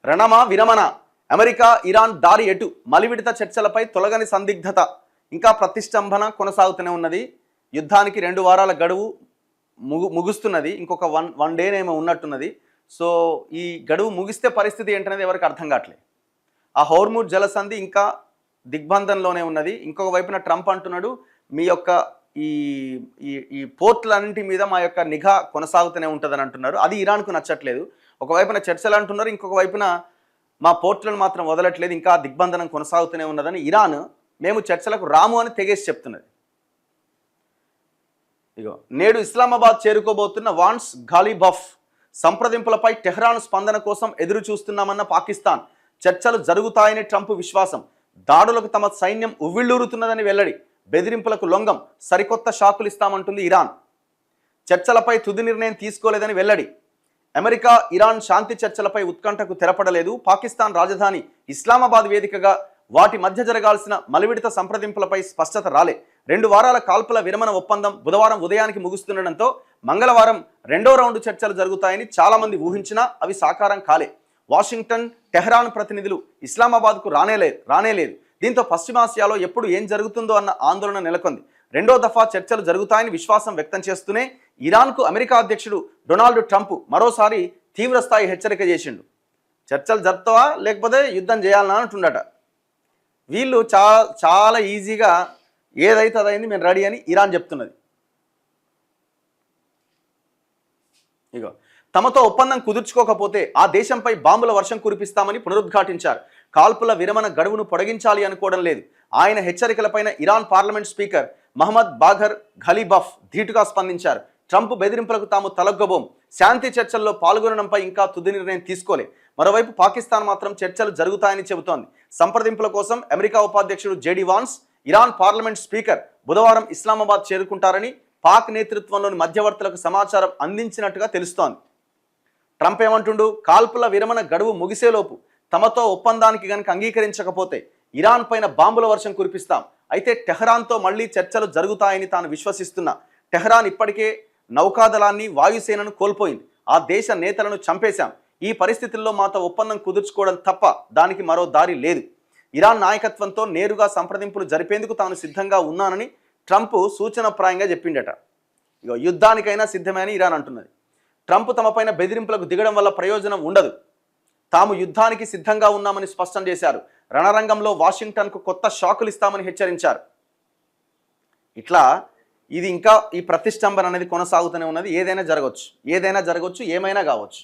రణమా విరమణ, America Iran దారి ఎటు, మలివిడత చర్చలపై తొలగని సందిగ్ధత, ఇంకా ప్రతిష్టంభన కొనసాగుతూనే ఉన్నది. యుద్ధానికి 2 వారాల గడువు ముగుస్తున్నది. ఇంకొక వన్ డేనేమో ఉన్నట్టున్నది. సో ఈ గడువు ముగిస్తే పరిస్థితి ఏంటనేది ఎవరికి అర్థం కావట్లేదు. ఆ హోర్ముజ్ జలసంధి ఇంకా దిగ్బంధంలోనే ఉన్నది. ఇంకొక వైపున ట్రంప్ అంటున్నాడు, మీ యొక్క ఈ ఈ పోర్ట్లన్నింటి మీద మా యొక్క నిఘా కొనసాగుతూనే ఉంటుందని అంటున్నారు. అది ఇరాన్కు నచ్చట్లేదు. ఒకవైపున చర్చలు అంటున్నారు, ఇంకొక వైపున మా పోర్ట్లను మాత్రం వదలట్లేదు, ఇంకా దిగ్బంధనం కొనసాగుతూనే ఉన్నదని ఇరాన్ మేము చర్చలకు రాము అని తెగేసి చెప్తున్నది. ఇగో నేడు ఇస్లామాబాద్ చేరుకోబోతున్న వాన్స్ ఘాలిబఫ్, సంప్రదింపులపై టెహ్రాన్ స్పందన కోసం ఎదురు చూస్తున్నామన్న పాకిస్తాన్, చర్చలు జరుగుతాయని ట్రంప్ విశ్వాసం, దాడులకు తమ సైన్యం ఉవ్విళ్ళూరుతున్నదని వెల్లడి, బెదిరింపులకు లొంగం, సరికొత్త షాకులు ఇస్తామంటుంది ఇరాన్, చర్చలపై తుది నిర్ణయం తీసుకోలేదని వెల్లడి, అమెరికా ఇరాన్ శాంతి చర్చలపై ఉత్కంఠకు తెరపడలేదు, పాకిస్తాన్ రాజధాని ఇస్లామాబాద్ వేదికగా వాటి మధ్య జరగాల్సిన మలివిడత సంప్రదింపులపై స్పష్టత రాలే, 2 వారాల కాల్పుల విరమణ ఒప్పందం బుధవారం ఉదయానికి ముగుస్తుండటంతో మంగళవారం 2వ రౌండ్ చర్చలు జరుగుతాయని చాలామంది ఊహించినా అవి సాకారం కాలే. వాషింగ్టన్, టెహ్రాన్ ప్రతినిధులు ఇస్లామాబాద్కు రానేలేదు. దీంతో పశ్చిమాసియాలో ఎప్పుడు ఏం జరుగుతుందో అన్న ఆందోళన నెలకొంది. 2వ దఫా చర్చలు జరుగుతాయని విశ్వాసం వ్యక్తం చేస్తూనే ఇరాన్కు అమెరికా అధ్యక్షుడు డొనాల్డ్ ట్రంప్ మరోసారి తీవ్రస్థాయి హెచ్చరిక చేసిండు. చర్చలు జరుపుతావా లేకపోతే యుద్ధం చేయాలన్నా అంటుండట. వీళ్ళు చాలా ఈజీగా ఏదైతే అదైంది మేము రెడీ అని ఇరాన్ చెప్తున్నది. ఇగో తమతో ఒప్పందం కుదుర్చుకోకపోతే ఆ దేశంపై బాంబుల వర్షం కురిపిస్తామని పునరుద్ఘాటించారు. కాల్పుల విరమణ గడువును పొడిగించాలి అనుకోవడం లేదు. ఆయన హెచ్చరికలపైన ఇరాన్ పార్లమెంట్ స్పీకర్ మహమ్మద్ బాఘర్ ఘాలిబఫ్ ధీటుగా స్పందించారు. ట్రంప్ బెదిరింపులకు తాము తలగ్గబోం, శాంతి చర్చల్లో పాల్గొనడంపై ఇంకా తుది నిర్ణయం తీసుకోలే. మరోవైపు పాకిస్తాన్ మాత్రం చర్చలు జరుగుతాయని చెబుతోంది. సంప్రదింపుల కోసం అమెరికా ఉపాధ్యక్షుడు JD Vance, Iran parliament speaker బుధవారం ఇస్లామాబాద్ చేరుకుంటారని పాక్ నేతృత్వంలోని మధ్యవర్తులకు సమాచారం అందించినట్టుగా తెలుస్తోంది. ట్రంప్ ఏమంటుండు, కాల్పుల విరమణ గడువు ముగిసేలోపు తమతో ఒప్పందానికి గనుక అంగీకరించకపోతే ఇరాన్ పైన బాంబుల వర్షం కురిపిస్తాం. అయితే టెహ్రాన్తో మళ్లీ చర్చలు జరుగుతాయని తాను విశ్వసిస్తున్నా. టెహ్రాన్ ఇప్పటికే నౌకాదళాన్ని, వాయుసేనను కోల్పోయింది. ఆ దేశ నేతలను చంపేశాం. ఈ పరిస్థితుల్లో మాతో ఒప్పందం కుదుర్చుకోవడం తప్ప దానికి మరో దారి లేదు. ఇరాన్ నాయకత్వంతో నేరుగా సంప్రదింపులు జరిపేందుకు తాను సిద్ధంగా ఉన్నానని ట్రంప్ సూచనప్రాయంగా చెప్పిండట. ఇక యుద్ధానికైనా సిద్ధమే అని ఇరాన్ అంటున్నది. ట్రంప్ తమపైన బెదిరింపులకు దిగడం వల్ల ప్రయోజనం ఉండదు, తాము యుద్ధానికి సిద్ధంగా ఉన్నామని స్పష్టం చేశారు. రణరంగంలో వాషింగ్టన్కు కొత్త షాకులు ఇస్తామని హెచ్చరించారు. ఇట్లా ఇది ఇంకా ఈ ప్రతిష్టంభన అనేది కొనసాగుతూనే ఉన్నది. ఏదైనా జరగవచ్చు, ఏమైనా కావచ్చు.